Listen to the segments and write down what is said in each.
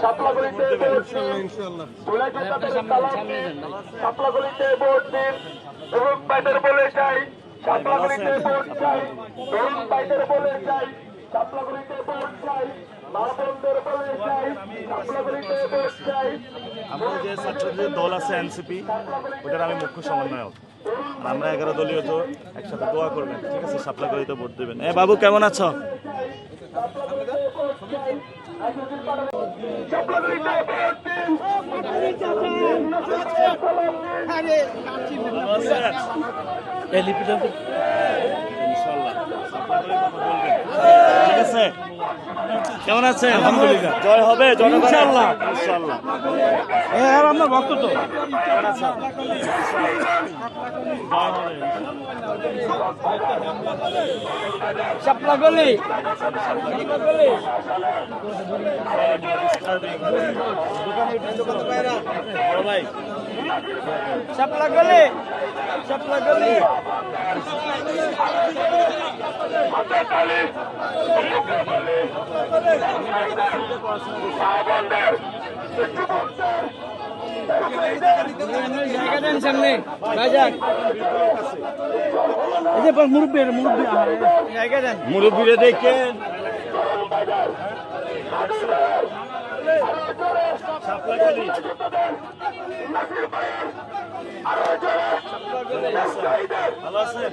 সাপলাগুলিতে vote দিন, জুলাই যোদ্ধাদের সালাম দিন, সাপলাগুলিতে ভোট দিন। তরুণ ভাইদের বলে যাই, সাপলাগুলিতে ভোট চাই, তরুণ ভাইদের বলে যাই, সাপলাগুলিতে ভোট চাই, মা বোনদের বলে যাই, সাপলাগুলিতে ভোট চাই। আমাদের যে ছাত্রদের দল আছে এনসিপি, ওটার আমি মুখ্য সমন্বয়ক। আর আমরা 11 দলীয় জোট একসাথে দোয়া করবেন, ঠিক আছে? সাপলাগুলিতে ভোট দেবেন। বাবু কেমন আছো? ঠিক আছে, কেমন আছে? আলহামদুলিল্লাহ, জয় হবে ইনশাআল্লাহ। ইনশাআল্লাহ। আর আমরা ভক্ত তো কেমন আছো? জয় হবে। শাপলা গলি বড় ভাই, শাপলা গলি শাপলা গলি জায়গা দেন সামনে বাজার এই যে মুরব্বী জায়গা দেন মুরব্বীরা দেখেন। সাপলাগুলি ভালো আছেন?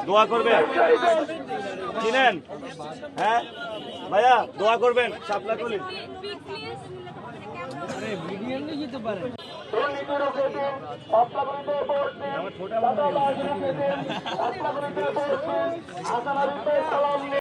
দোয়া করবেন, চিনেন? হ্যাঁ ভাইয়া, দোয়া করবেন সাপলাগুলি। যেতে পারে সাপলাগুলিতে ভোট দিন, সাপলাগুলিতে ভোট দিন, সাপলাগুলিতে ভোট দিন, আশাবাদীদের সালাম দিন।